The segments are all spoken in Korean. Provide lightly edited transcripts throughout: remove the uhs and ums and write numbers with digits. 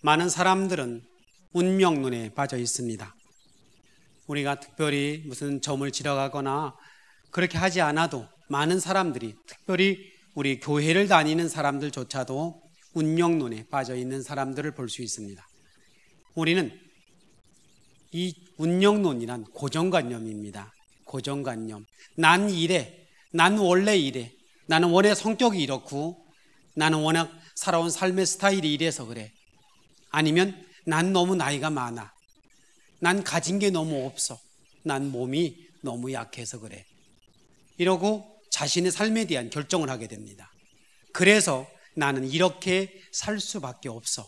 많은 사람들은 운명론에 빠져 있습니다. 우리가 특별히 무슨 점을 지러가거나 그렇게 하지 않아도 많은 사람들이, 특별히 우리 교회를 다니는 사람들조차도 운명론에 빠져 있는 사람들을 볼 수 있습니다. 우리는 이 운명론이란 고정관념입니다. 고정관념. 난 이래, 난 원래 이래, 나는 원래 성격이 이렇고, 나는 워낙 살아온 삶의 스타일이 이래서 그래. 아니면 난 너무 나이가 많아, 난 가진 게 너무 없어, 난 몸이 너무 약해서 그래. 이러고 자신의 삶에 대한 결정을 하게 됩니다. 그래서 나는 이렇게 살 수밖에 없어.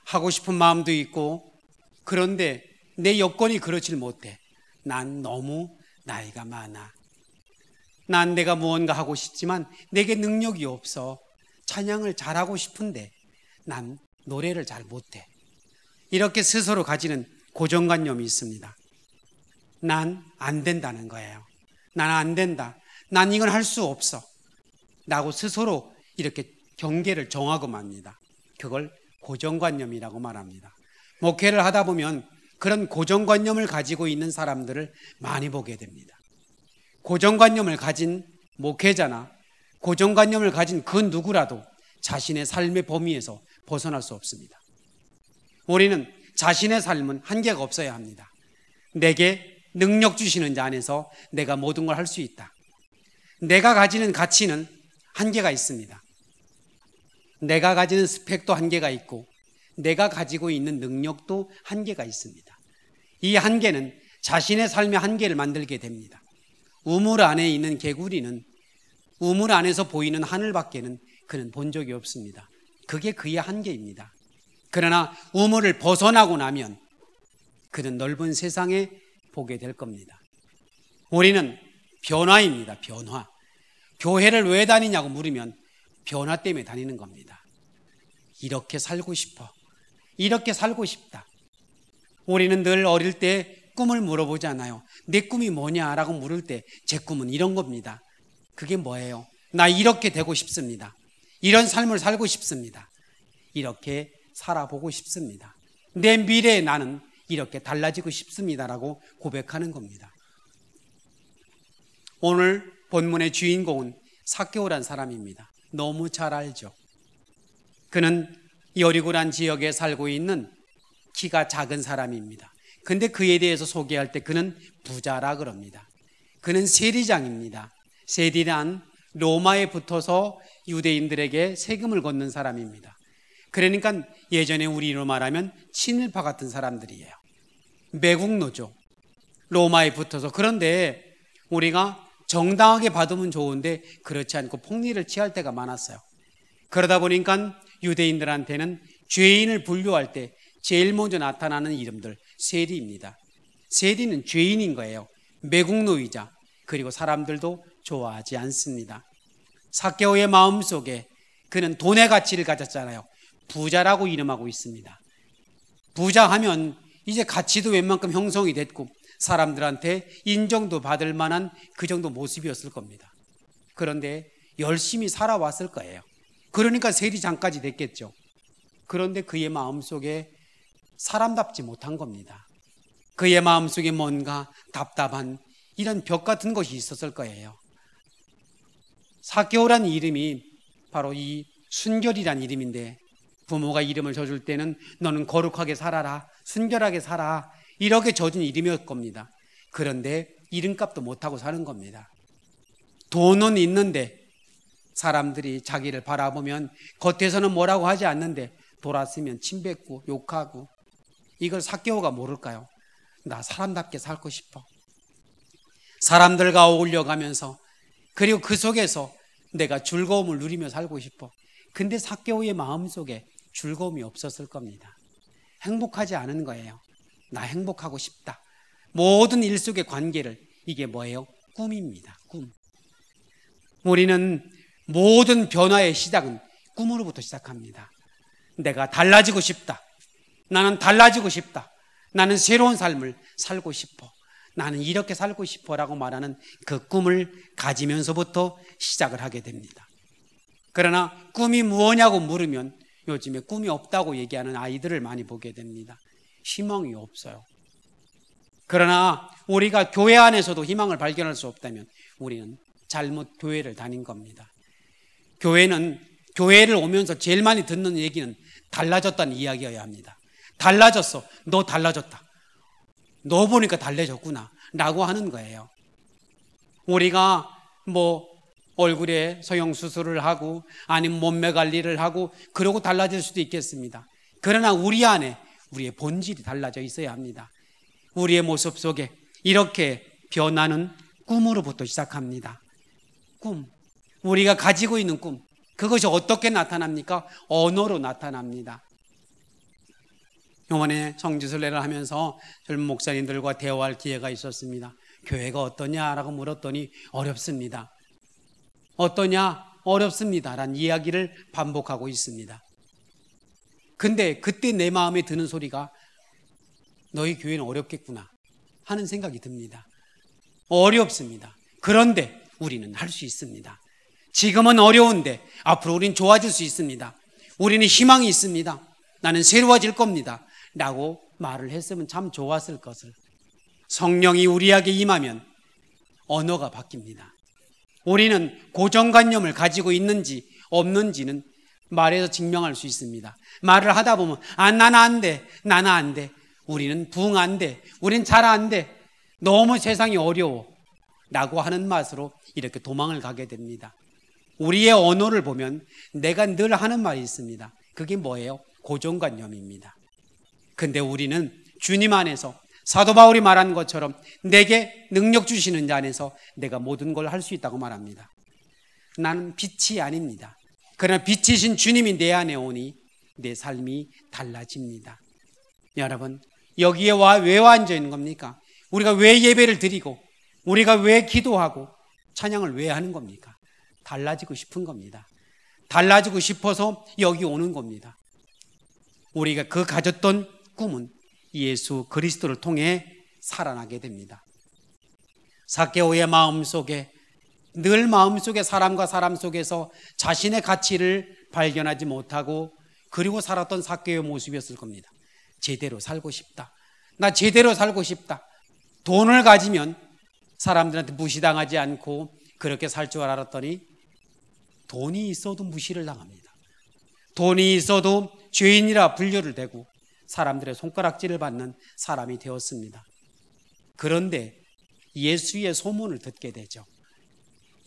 하고 싶은 마음도 있고, 그런데 내 여건이 그렇질 못해. 난 너무 나이가 많아. 난 내가 무언가 하고 싶지만 내게 능력이 없어. 찬양을 잘하고 싶은데 난 노래를 잘 못해. 이렇게 스스로 가지는 고정관념이 있습니다. 난 안 된다는 거예요. 난 안 된다, 난 이건 할 수 없어 라고 스스로 이렇게 경계를 정하고 맙니다. 그걸 고정관념이라고 말합니다. 목회를 하다 보면 그런 고정관념을 가지고 있는 사람들을 많이 보게 됩니다. 고정관념을 가진 목회자나 고정관념을 가진 그 누구라도 자신의 삶의 범위에서 벗어날 수 없습니다. 우리는 자신의 삶은 한계가 없어야 합니다. 내게 능력 주시는 자 안에서 내가 모든 걸 할 수 있다. 내가 가지는 가치는 한계가 있습니다. 내가 가지는 스펙도 한계가 있고, 내가 가지고 있는 능력도 한계가 있습니다. 이 한계는 자신의 삶의 한계를 만들게 됩니다. 우물 안에 있는 개구리는 우물 안에서 보이는 하늘밖에는 그는 본 적이 없습니다. 그게 그의 한계입니다. 그러나 우물을 벗어나고 나면 그는 넓은 세상에 보게 될 겁니다. 우리는 변화입니다. 변화. 교회를 왜 다니냐고 물으면 변화 때문에 다니는 겁니다. 이렇게 살고 싶어, 이렇게 살고 싶다. 우리는 늘 어릴 때 꿈을 물어보잖아요. 내 꿈이 뭐냐라고 물을 때 제 꿈은 이런 겁니다. 그게 뭐예요? 나 이렇게 되고 싶습니다. 이런 삶을 살고 싶습니다. 이렇게 살아보고 싶습니다. 내 미래의 나는 이렇게 달라지고 싶습니다라고 고백하는 겁니다. 오늘 본문의 주인공은 삭개오란 사람입니다. 너무 잘 알죠. 그는 여리고란 지역에 살고 있는 키가 작은 사람입니다. 근데 그에 대해서 소개할 때 그는 부자라 그럽니다. 그는 세리장입니다. 세리란 로마에 붙어서 유대인들에게 세금을 걷는 사람입니다. 그러니까 예전에 우리로 말하면 친일파 같은 사람들이에요. 매국노죠. 로마에 붙어서. 그런데 우리가 정당하게 받으면 좋은데 그렇지 않고 폭리를 취할 때가 많았어요. 그러다 보니까 유대인들한테는 죄인을 분류할 때 제일 먼저 나타나는 이름들 세리입니다. 세리는 죄인인 거예요. 매국노이자, 그리고 사람들도 좋아하지 않습니다. 삭개오의 마음속에 그는 돈의 가치를 가졌잖아요. 부자라고 이름하고 있습니다. 부자 하면 이제 가치도 웬만큼 형성이 됐고 사람들한테 인정도 받을 만한 그 정도 모습이었을 겁니다. 그런데 열심히 살아왔을 거예요. 그러니까 세리장까지 됐겠죠. 그런데 그의 마음속에 사람답지 못한 겁니다. 그의 마음속에 뭔가 답답한 이런 벽 같은 것이 있었을 거예요. 삭개오란 이름이 바로 이 순결이란 이름인데, 부모가 이름을 져줄 때는 너는 거룩하게 살아라, 순결하게 살아, 이렇게 져준 이름이었을 겁니다. 그런데 이름값도 못하고 사는 겁니다. 돈은 있는데 사람들이 자기를 바라보면 겉에서는 뭐라고 하지 않는데 돌았으면 침뱉고 욕하고, 이걸 삭개오가 모를까요? 나 사람답게 살고 싶어. 사람들과 어울려가면서, 그리고 그 속에서 내가 즐거움을 누리며 살고 싶어. 근데 삭개오의 마음속에 즐거움이 없었을 겁니다. 행복하지 않은 거예요. 나 행복하고 싶다. 모든 일 속의 관계를, 이게 뭐예요? 꿈입니다. 꿈. 우리는 모든 변화의 시작은 꿈으로부터 시작합니다. 내가 달라지고 싶다. 나는 달라지고 싶다. 나는 새로운 삶을 살고 싶어. 나는 이렇게 살고 싶어라고 말하는 그 꿈을 가지면서부터 시작을 하게 됩니다. 그러나 꿈이 무엇냐고 물으면 요즘에 꿈이 없다고 얘기하는 아이들을 많이 보게 됩니다. 희망이 없어요. 그러나 우리가 교회 안에서도 희망을 발견할 수 없다면 우리는 잘못 교회를 다닌 겁니다. 교회를 오면서 제일 많이 듣는 얘기는 달라졌다는 이야기여야 합니다. 달라졌어. 너 달라졌다. 너 보니까 달라졌구나 라고 하는 거예요. 우리가 얼굴에 성형수술을 하고 아니면 몸매 관리를 하고 그러고 달라질 수도 있겠습니다. 그러나 우리 안에 우리의 본질이 달라져 있어야 합니다. 우리의 모습 속에 이렇게 변하는 꿈으로부터 시작합니다. 꿈, 우리가 가지고 있는 꿈, 그것이 어떻게 나타납니까? 언어로 나타납니다. 이번에 성지순례를 하면서 젊은 목사님들과 대화할 기회가 있었습니다. 교회가 어떠냐라고 물었더니 어렵습니다. 어떠냐? 어렵습니다 라는 이야기를 반복하고 있습니다. 근데 그때 내 마음에 드는 소리가 너희 교회는 어렵겠구나 하는 생각이 듭니다. 어렵습니다. 그런데 우리는 할 수 있습니다. 지금은 어려운데 앞으로 우리는 좋아질 수 있습니다. 우리는 희망이 있습니다. 나는 새로워질 겁니다 라고 말을 했으면 참 좋았을 것을. 성령이 우리에게 임하면 언어가 바뀝니다. 우리는 고정관념을 가지고 있는지 없는지는 말해서 증명할 수 있습니다. 말을 하다 보면 나는 안 돼, 나는 안 돼, 우리는 부응 안 돼, 우린 잘 안 돼, 너무 세상이 어려워 라고 하는 맛으로 이렇게 도망을 가게 됩니다. 우리의 언어를 보면 내가 늘 하는 말이 있습니다. 그게 뭐예요? 고정관념입니다. 근데 우리는 주님 안에서 사도 바울이 말한 것처럼 내게 능력 주시는 자 안에서 내가 모든 걸 할 수 있다고 말합니다. 나는 빛이 아닙니다. 그러나 빛이신 주님이 내 안에 오니 내 삶이 달라집니다. 여러분, 여기에 왜 앉아 있는 겁니까? 우리가 왜 예배를 드리고 우리가 왜 기도하고 찬양을 왜 하는 겁니까? 달라지고 싶은 겁니다. 달라지고 싶어서 여기 오는 겁니다. 우리가 그 가졌던 꿈은 예수 그리스도를 통해 살아나게 됩니다. 삭개오의 마음속에 늘 마음속에 사람과 사람 속에서 자신의 가치를 발견하지 못하고 그리고 살았던 삭개오의 모습이었을 겁니다. 제대로 살고 싶다. 나 제대로 살고 싶다. 돈을 가지면 사람들한테 무시당하지 않고 그렇게 살 줄 알았더니 돈이 있어도 무시를 당합니다. 돈이 있어도 죄인이라 분류를 대고 사람들의 손가락질을 받는 사람이 되었습니다. 그런데 예수의 소문을 듣게 되죠.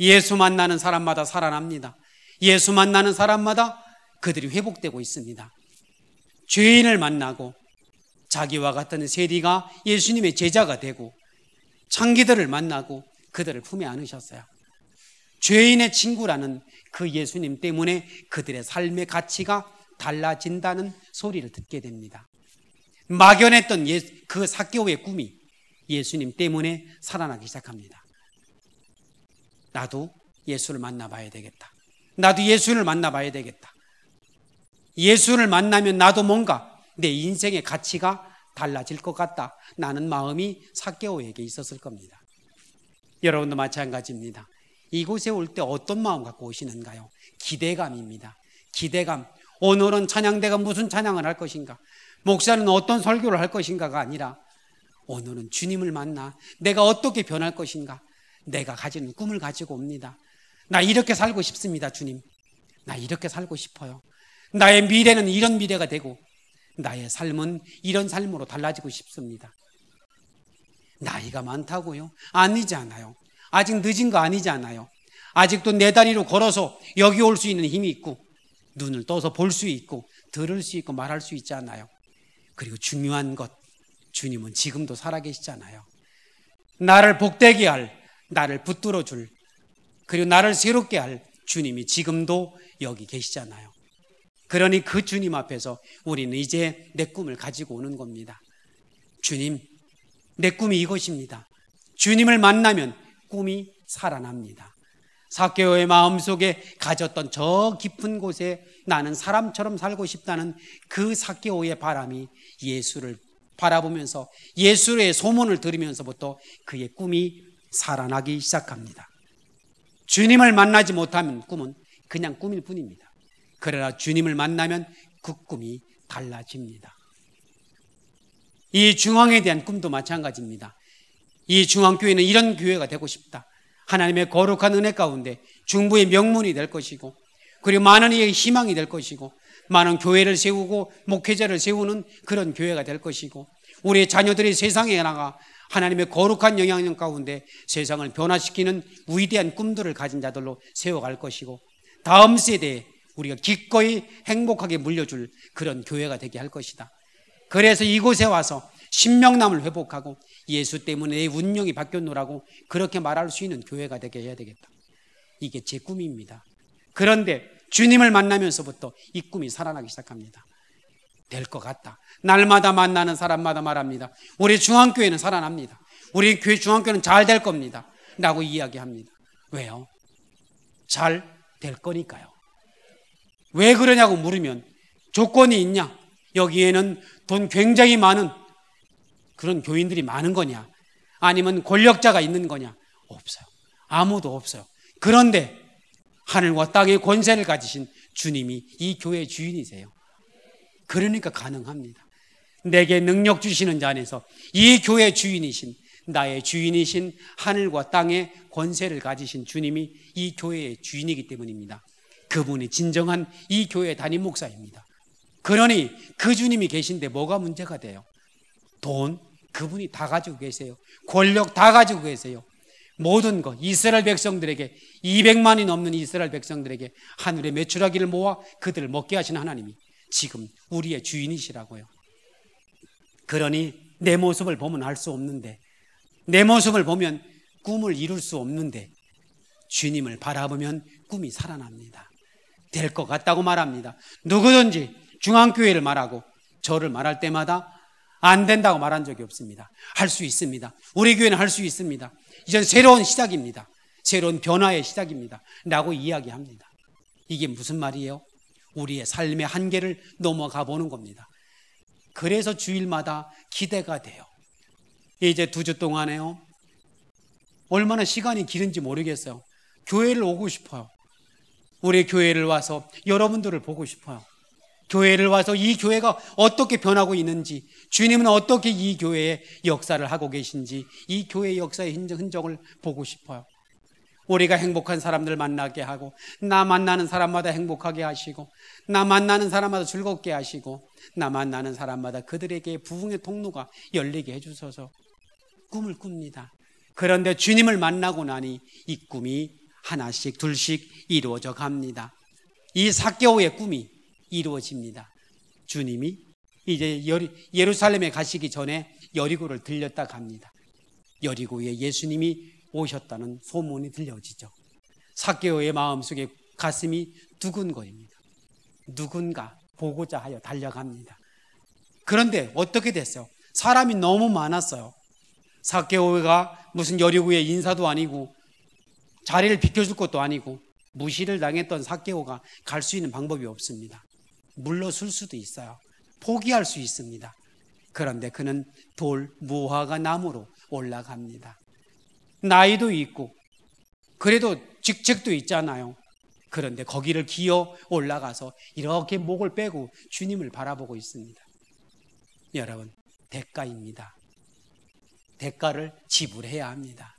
예수 만나는 사람마다 살아납니다. 예수 만나는 사람마다 그들이 회복되고 있습니다. 죄인을 만나고 자기와 같은 세리가 예수님의 제자가 되고 창기들을 만나고 그들을 품에 안으셨어요. 죄인의 친구라는 그 예수님 때문에 그들의 삶의 가치가 달라진다는 소리를 듣게 됩니다. 막연했던 그 삭개오의 꿈이 예수님 때문에 살아나기 시작합니다. 나도 예수를 만나봐야 되겠다. 나도 예수를 만나봐야 되겠다. 예수를 만나면 나도 뭔가 내 인생의 가치가 달라질 것 같다. 나는 마음이 삭개오에게 있었을 겁니다. 여러분도 마찬가지입니다. 이곳에 올 때 어떤 마음 갖고 오시는가요? 기대감입니다. 기대감. 오늘은 찬양대가 무슨 찬양을 할 것인가? 목사는 어떤 설교를 할 것인가가 아니라 오늘은 주님을 만나 내가 어떻게 변할 것인가? 내가 가지는 꿈을 가지고 옵니다. 나 이렇게 살고 싶습니다, 주님. 나 이렇게 살고 싶어요. 나의 미래는 이런 미래가 되고 나의 삶은 이런 삶으로 달라지고 싶습니다. 나이가 많다고요? 아니지 않아요. 아직 늦은 거 아니지 않아요. 아직도 내 다리로 걸어서 여기 올 수 있는 힘이 있고 눈을 떠서 볼 수 있고 들을 수 있고 말할 수 있지 않아요. 그리고 중요한 것, 주님은 지금도 살아계시잖아요. 나를 복되게 할, 나를 붙들어 줄, 그리고 나를 새롭게 할 주님이 지금도 여기 계시잖아요. 그러니 그 주님 앞에서 우리는 이제 내 꿈을 가지고 오는 겁니다. 주님, 내 꿈이 이것입니다. 주님을 만나면 꿈이 살아납니다. 삭개오의 마음속에 가졌던 저 깊은 곳에 나는 사람처럼 살고 싶다는 그 삭개오의 바람이 예수를 바라보면서 예수의 소문을 들으면서부터 그의 꿈이 살아나기 시작합니다. 주님을 만나지 못하면 꿈은 그냥 꿈일 뿐입니다. 그러나 주님을 만나면 그 꿈이 달라집니다. 이 중앙에 대한 꿈도 마찬가지입니다. 이 중앙교회는 이런 교회가 되고 싶다. 하나님의 거룩한 은혜 가운데 중부의 명문이 될 것이고, 그리고 많은 이의 희망이 될 것이고, 많은 교회를 세우고 목회자를 세우는 그런 교회가 될 것이고, 우리의 자녀들이 세상에 나가 하나님의 거룩한 영향력 가운데 세상을 변화시키는 위대한 꿈들을 가진 자들로 세워갈 것이고, 다음 세대에 우리가 기꺼이 행복하게 물려줄 그런 교회가 되게 할 것이다. 그래서 이곳에 와서 신명남을 회복하고 예수 때문에 내 운명이 바뀌었노라고 그렇게 말할 수 있는 교회가 되게 해야 되겠다. 이게 제 꿈입니다. 그런데 주님을 만나면서부터 이 꿈이 살아나기 시작합니다. 될 것 같다. 날마다 만나는 사람마다 말합니다. 우리 중앙교회는 살아납니다. 우리 교회 중앙교회는 잘 될 겁니다 라고 이야기합니다. 왜요? 잘 될 거니까요. 왜 그러냐고 물으면 조건이 있냐? 여기에는 돈 굉장히 많은 그런 교인들이 많은 거냐? 아니면 권력자가 있는 거냐? 없어요. 아무도 없어요. 그런데 하늘과 땅의 권세를 가지신 주님이 이 교회의 주인이세요. 그러니까 가능합니다. 내게 능력 주시는 자 안에서 이 교회의 주인이신, 나의 주인이신 하늘과 땅의 권세를 가지신 주님이 이 교회의 주인이기 때문입니다. 그분이 진정한 이 교회의 담임 목사입니다. 그러니 그 주님이 계신데 뭐가 문제가 돼요? 돈, 그분이 다 가지고 계세요. 권력 다 가지고 계세요. 모든 것, 이스라엘 백성들에게 200만이 넘는 이스라엘 백성들에게 하늘의 메추라기를 모아 그들을 먹게 하신 하나님이 지금 우리의 주인이시라고요. 그러니 내 모습을 보면 알 수 없는데, 내 모습을 보면 꿈을 이룰 수 없는데 주님을 바라보면 꿈이 살아납니다. 될 것 같다고 말합니다. 누구든지 중앙교회를 말하고 저를 말할 때마다 안 된다고 말한 적이 없습니다. 할 수 있습니다. 우리 교회는 할 수 있습니다. 이젠 새로운 시작입니다. 새로운 변화의 시작입니다 라고 이야기합니다. 이게 무슨 말이에요? 우리의 삶의 한계를 넘어가 보는 겁니다. 그래서 주일마다 기대가 돼요. 이제 2주 동안에요, 얼마나 시간이 길은지 모르겠어요. 교회를 오고 싶어요. 우리 교회를 와서 여러분들을 보고 싶어요. 교회를 와서 이 교회가 어떻게 변하고 있는지, 주님은 어떻게 이 교회의 역사를 하고 계신지, 이 교회의 역사의 흔적을 보고 싶어요. 우리가 행복한 사람들 만나게 하고, 나 만나는 사람마다 행복하게 하시고, 나 만나는 사람마다 즐겁게 하시고, 나 만나는 사람마다 그들에게 부흥의 통로가 열리게 해주셔서 꿈을 꿉니다. 그런데 주님을 만나고 나니 이 꿈이 하나씩 둘씩 이루어져 갑니다. 이 삭개오의 꿈이 이루어집니다. 주님이 이제 예루살렘에 가시기 전에 여리고를 들렸다 갑니다. 여리고에 예수님이 오셨다는 소문이 들려지죠. 삭개오의 마음속에 가슴이 두근거립니다. 누군가 보고자 하여 달려갑니다. 그런데 어떻게 됐어요? 사람이 너무 많았어요. 삭개오가 무슨 여리고의 인사도 아니고 자리를 비켜줄 것도 아니고 무시를 당했던 삭개오가 갈 수 있는 방법이 없습니다. 물러설 수도 있어요. 포기할 수 있습니다. 그런데 그는 돌 무화과 나무로 올라갑니다. 나이도 있고 그래도 직책도 있잖아요. 그런데 거기를 기어 올라가서 이렇게 목을 빼고 주님을 바라보고 있습니다. 여러분, 대가입니다. 대가를 지불해야 합니다.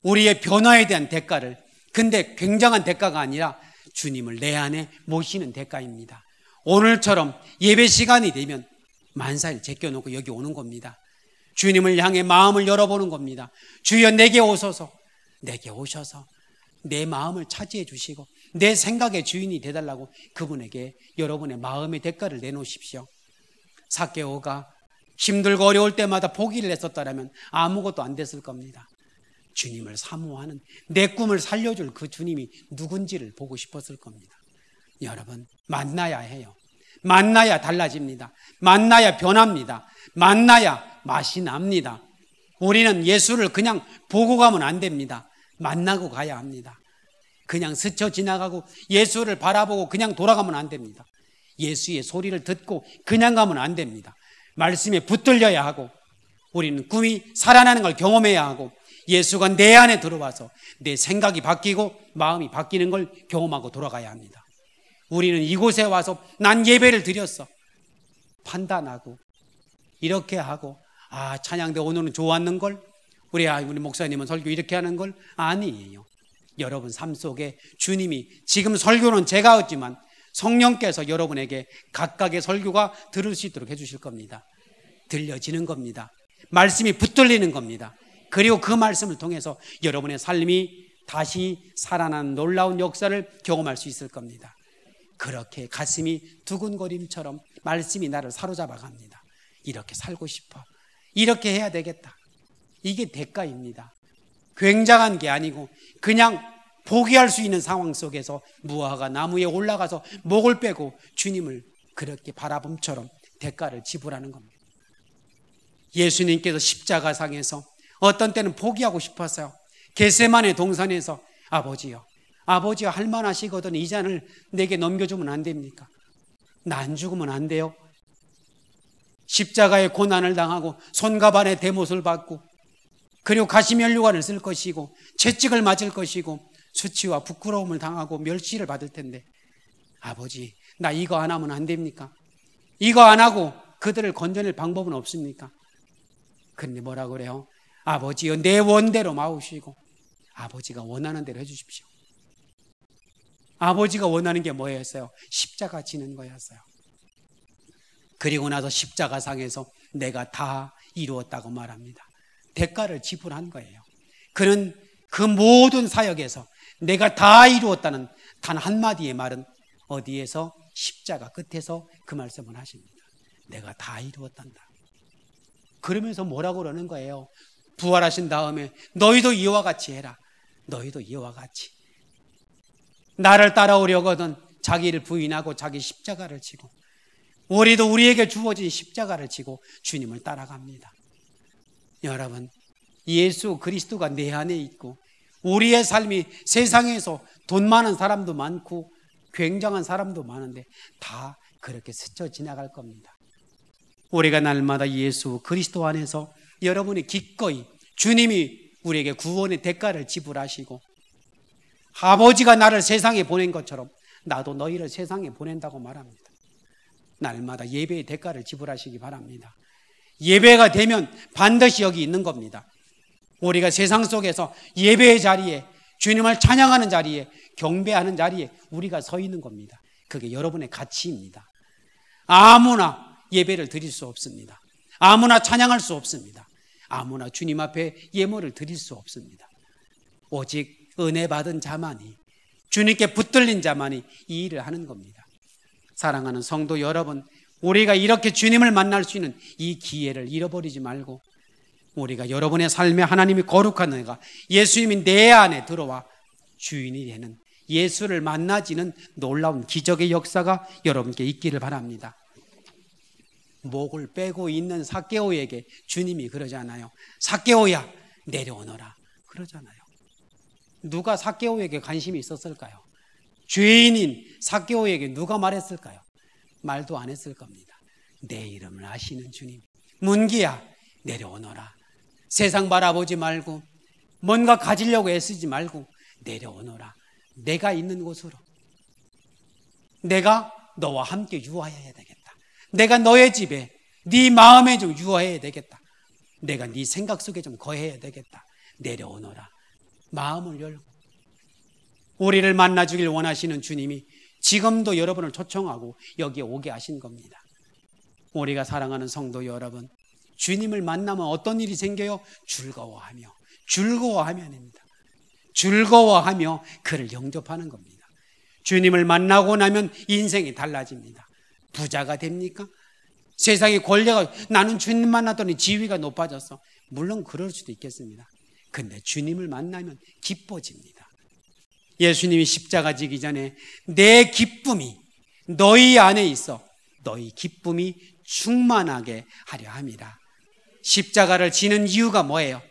우리의 변화에 대한 대가를, 근데 굉장한 대가가 아니라 주님을 내 안에 모시는 대가입니다. 오늘처럼 예배 시간이 되면 만사일 제껴놓고 여기 오는 겁니다. 주님을 향해 마음을 열어보는 겁니다. 주여 내게 오소서, 내게 오셔서 내 마음을 차지해 주시고 내 생각의 주인이 되달라고 그분에게 여러분의 마음의 대가를 내놓으십시오. 삭개오가 힘들고 어려울 때마다 포기를 했었다면 아무것도 안 됐을 겁니다. 주님을 사모하는, 내 꿈을 살려줄 그 주님이 누군지를 보고 싶었을 겁니다. 여러분, 만나야 해요. 만나야 달라집니다. 만나야 변합니다. 만나야 맛이 납니다. 우리는 예수를 그냥 보고 가면 안 됩니다. 만나고 가야 합니다. 그냥 스쳐 지나가고 예수를 바라보고 그냥 돌아가면 안 됩니다. 예수의 소리를 듣고 그냥 가면 안 됩니다. 말씀에 붙들려야 하고, 우리는 꿈이 살아나는 걸 경험해야 하고, 예수가 내 안에 들어와서 내 생각이 바뀌고 마음이 바뀌는 걸 경험하고 돌아가야 합니다. 우리는 이곳에 와서 난 예배를 드렸어 판단하고 이렇게 하고 찬양대 오늘은 좋았는걸, 우리 목사님은 설교 이렇게 하는걸, 아니에요. 여러분 삶 속에 주님이, 지금 설교는 제가 했지만 성령께서 여러분에게 각각의 설교가 들을 수 있도록 해주실 겁니다. 들려지는 겁니다. 말씀이 붙들리는 겁니다. 그리고 그 말씀을 통해서 여러분의 삶이 다시 살아나는 놀라운 역사를 경험할 수 있을 겁니다. 그렇게 가슴이 두근거림처럼 말씀이 나를 사로잡아 갑니다. 이렇게 살고 싶어, 이렇게 해야 되겠다. 이게 대가입니다. 굉장한 게 아니고 그냥 포기할 수 있는 상황 속에서 무화과 나무에 올라가서 목을 빼고 주님을 그렇게 바라봄처럼 대가를 지불하는 겁니다. 예수님께서 십자가상에서 어떤 때는 포기하고 싶었어요. 겟세마네 동산에서 아버지요 할만하시거든 이 잔을 내게 넘겨주면 안 됩니까? 나 안 죽으면 안 돼요? 십자가의 고난을 당하고 손가반의 대못을 받고 그리고 가시면류관을 쓸 것이고 채찍을 맞을 것이고 수치와 부끄러움을 당하고 멸시를 받을 텐데 아버지 나 이거 안 하면 안 됩니까? 이거 안 하고 그들을 건져낼 방법은 없습니까? 근데 뭐라 그래요? 아버지여 내 원대로 마우시고 아버지가 원하는 대로 해주십시오. 아버지가 원하는 게 뭐였어요? 십자가 지는 거였어요. 그리고 나서 십자가상에서 내가 다 이루었다고 말합니다. 대가를 지불한 거예요. 그는 그 모든 사역에서 내가 다 이루었다는 단 한마디의 말은 어디에서? 십자가 끝에서 그 말씀을 하십니다. 내가 다 이루었단다. 그러면서 뭐라고 그러는 거예요? 부활하신 다음에 너희도 이와 같이 해라. 너희도 이와 같이 나를 따라오려거든 자기를 부인하고 자기 십자가를 지고, 우리도 우리에게 주어진 십자가를 지고 주님을 따라갑니다. 여러분, 예수 그리스도가 내 안에 있고 우리의 삶이 세상에서 돈 많은 사람도 많고 굉장한 사람도 많은데 다 그렇게 스쳐 지나갈 겁니다. 우리가 날마다 예수 그리스도 안에서 여러분이 기꺼이 주님이 우리에게 구원의 대가를 지불하시고 아버지가 나를 세상에 보낸 것처럼 나도 너희를 세상에 보낸다고 말합니다. 날마다 예배의 대가를 지불하시기 바랍니다. 예배가 되면 반드시 여기 있는 겁니다. 우리가 세상 속에서 예배의 자리에, 주님을 찬양하는 자리에, 경배하는 자리에 우리가 서 있는 겁니다. 그게 여러분의 가치입니다. 아무나 예배를 드릴 수 없습니다. 아무나 찬양할 수 없습니다. 아무나 주님 앞에 예물을 드릴 수 없습니다. 오직 은혜 받은 자만이, 주님께 붙들린 자만이 이 일을 하는 겁니다. 사랑하는 성도 여러분, 우리가 이렇게 주님을 만날 수 있는 이 기회를 잃어버리지 말고 우리가 여러분의 삶에 하나님이 거룩한 은혜가, 예수님이 내 안에 들어와 주인이 되는, 예수를 만나지는 놀라운 기적의 역사가 여러분께 있기를 바랍니다. 목을 빼고 있는 삭개오에게 주님이 그러잖아요. 삭개오야 내려오너라 그러잖아요. 누가 삭개오에게 관심이 있었을까요? 죄인인 삭개오에게 누가 말했을까요? 말도 안 했을 겁니다. 내 이름을 아시는 주님, 문기야 내려오너라. 세상 바라보지 말고 뭔가 가지려고 애쓰지 말고 내려오너라. 내가 있는 곳으로. 내가 너와 함께 유하여야 되겠다. 내가 너의 집에, 네 마음에 좀 유하여야 되겠다. 내가 네 생각 속에 좀 거해야 되겠다. 내려오너라. 마음을 열고 우리를 만나주길 원하시는 주님이 지금도 여러분을 초청하고 여기에 오게 하신 겁니다. 우리가 사랑하는 성도 여러분, 주님을 만나면 어떤 일이 생겨요? 즐거워하며입니다. 즐거워하며 그를 영접하는 겁니다. 주님을 만나고 나면 인생이 달라집니다. 부자가 됩니까? 세상에 권력가, 나는 주님 만났더니 지위가 높아졌어. 물론 그럴 수도 있겠습니다. 근데 주님을 만나면 기뻐집니다. 예수님이 십자가 지기 전에 내 기쁨이 너희 안에 있어 너희 기쁨이 충만하게 하려 함이라. 십자가를 지는 이유가 뭐예요?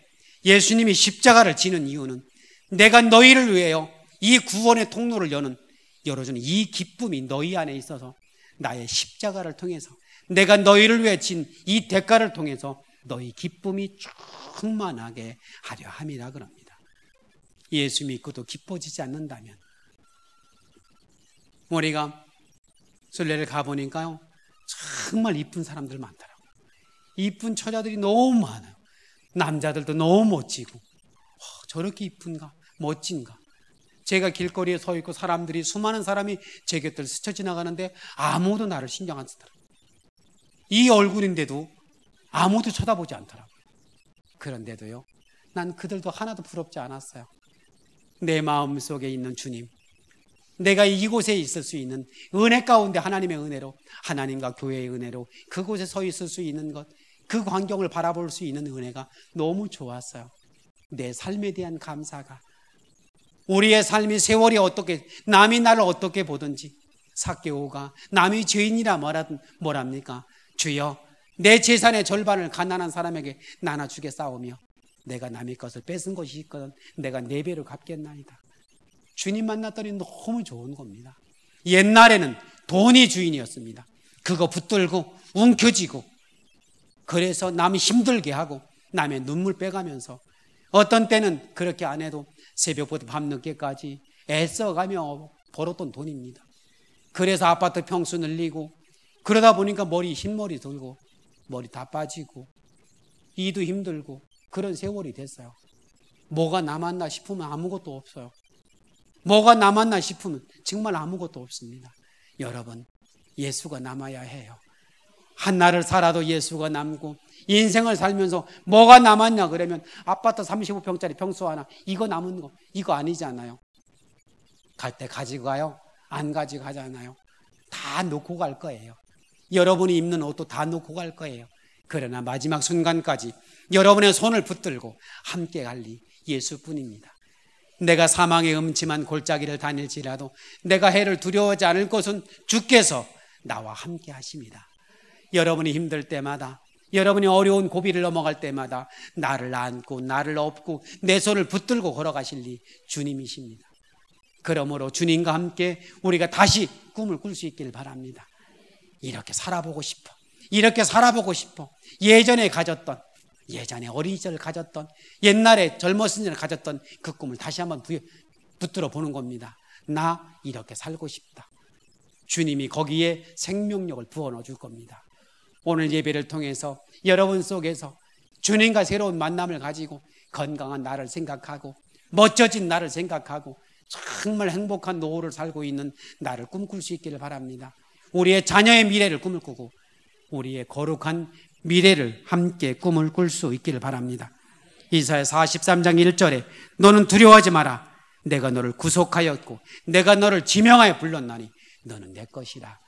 예수님이 십자가를 지는 이유는 내가 너희를 위하여 이 구원의 통로를 열어주는 이 기쁨이 너희 안에 있어서 나의 십자가를 통해서, 내가 너희를 위해 진 이 대가를 통해서 너희 기쁨이 충만하게 하려 함이라 그럽니다. 예수 믿고도 기뻐지지 않는다면 우리가 순례를 가보니까요, 정말 이쁜 사람들 많더라고요. 이쁜 처자들이 너무 많아요. 남자들도 너무 멋지고, 저렇게 이쁜가, 멋진가. 제가 길거리에 서 있고 사람들이, 수많은 사람이 제 곁을 스쳐 지나가는데 아무도 나를 신경 안 쓰더라고요. 이 얼굴인데도 아무도 쳐다보지 않더라고요. 그런데도요, 난 그들도 하나도 부럽지 않았어요. 내 마음속에 있는 주님, 내가 이곳에 있을 수 있는 은혜 가운데 하나님의 은혜로, 하나님과 교회의 은혜로 그곳에 서 있을 수 있는 것, 그 광경을 바라볼 수 있는 은혜가 너무 좋았어요. 내 삶에 대한 감사가, 우리의 삶이 세월이 어떻게, 남이 나를 어떻게 보든지, 삭개오가 남이 죄인이라 뭐랍니까? 주여, 내 재산의 절반을 가난한 사람에게 나눠주겠사오며 내가 남의 것을 뺏은 것이 있거든 내가 4배로 갚겠나이다. 주님 만났더니 너무 좋은 겁니다. 옛날에는 돈이 주인이었습니다. 그거 붙들고 움켜쥐고, 그래서 남 힘들게 하고 남의 눈물 빼가면서, 어떤 때는 그렇게 안 해도 새벽부터 밤늦게까지 애써가며 벌었던 돈입니다. 그래서 아파트 평수 늘리고, 그러다 보니까 흰머리 들고 머리 다 빠지고 이도 힘들고 그런 세월이 됐어요. 뭐가 남았나 싶으면 아무것도 없어요. 뭐가 남았나 싶으면 정말 아무것도 없습니다. 여러분, 예수가 남아야 해요. 한 날을 살아도 예수가 남고, 인생을 살면서 뭐가 남았냐 그러면 아파트 35평짜리 평수 하나, 이거 남은 거, 이거 아니잖아요. 갈 때 가지고 가요? 안 가지고 가잖아요. 다 놓고 갈 거예요. 여러분이 입는 옷도 다 놓고 갈 거예요. 그러나 마지막 순간까지 여러분의 손을 붙들고 함께 갈 리 예수뿐입니다. 내가 사망의 음침한 골짜기를 다닐지라도 내가 해를 두려워하지 않을 것은 주께서 나와 함께 하십니다. 여러분이 힘들 때마다, 여러분이 어려운 고비를 넘어갈 때마다 나를 안고 나를 업고 내 손을 붙들고 걸어가실 리 주님이십니다. 그러므로 주님과 함께 우리가 다시 꿈을 꿀 수 있기를 바랍니다. 이렇게 살아보고 싶어. 이렇게 살아보고 싶어. 예전에 가졌던, 예전에 어린 시절 가졌던, 옛날에 젊었을 때 가졌던 그 꿈을 다시 한번 붙들어 보는 겁니다. 나 이렇게 살고 싶다. 주님이 거기에 생명력을 부어넣어 줄 겁니다. 오늘 예배를 통해서 여러분 속에서 주님과 새로운 만남을 가지고 건강한 나를 생각하고 멋져진 나를 생각하고 정말 행복한 노후를 살고 있는 나를 꿈꿀 수 있기를 바랍니다. 우리의 자녀의 미래를 꿈을 꾸고 우리의 거룩한 미래를 함께 꿈을 꿀 수 있기를 바랍니다. 이사야 43장 1절에 너는 두려워하지 마라. 내가 너를 구속하였고 내가 너를 지명하여 불렀나니 너는 내 것이다.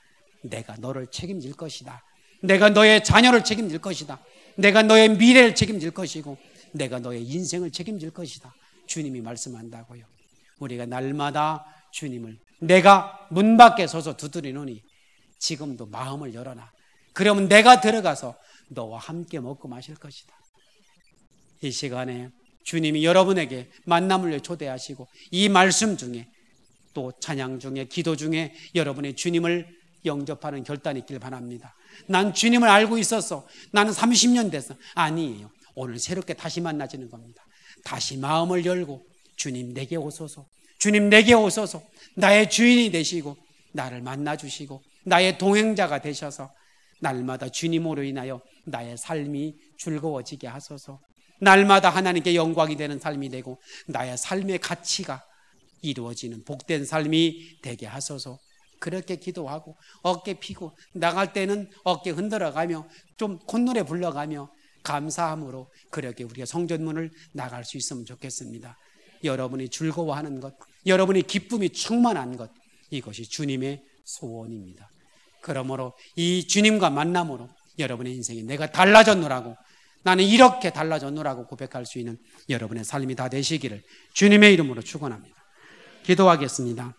내가 너를 책임질 것이다. 내가 너의 자녀를 책임질 것이다. 내가 너의 미래를 책임질 것이고 내가 너의 인생을 책임질 것이다. 주님이 말씀한다고요. 우리가 날마다 주님을, 내가 문 밖에 서서 두드리노니 지금도 마음을 열어놔. 그러면 내가 들어가서 너와 함께 먹고 마실 것이다. 이 시간에 주님이 여러분에게 만남을 초대하시고 이 말씀 중에 또 찬양 중에 기도 중에 여러분의 주님을 영접하는 결단이 있길 바랍니다. 난 주님을 알고 있었어. 나는 30년 됐어. 아니에요. 오늘 새롭게 다시 만나지는 겁니다. 다시 마음을 열고 주님 내게 오소서. 주님 내게 오소서. 나의 주인이 되시고 나를 만나주시고 나의 동행자가 되셔서 날마다 주님으로 인하여 나의 삶이 즐거워지게 하소서. 날마다 하나님께 영광이 되는 삶이 되고 나의 삶의 가치가 이루어지는 복된 삶이 되게 하소서. 그렇게 기도하고 어깨 피고 나갈 때는 어깨 흔들어가며 좀 콧노래 불러가며 감사함으로 그렇게 우리가 성전문을 나갈 수 있으면 좋겠습니다. 여러분이 즐거워하는 것, 여러분이 기쁨이 충만한 것, 이것이 주님의 소원입니다. 그러므로 이 주님과 만남으로 여러분의 인생이 내가 달라졌노라고, 나는 이렇게 달라졌노라고 고백할 수 있는 여러분의 삶이 다 되시기를 주님의 이름으로 축원합니다. 기도하겠습니다.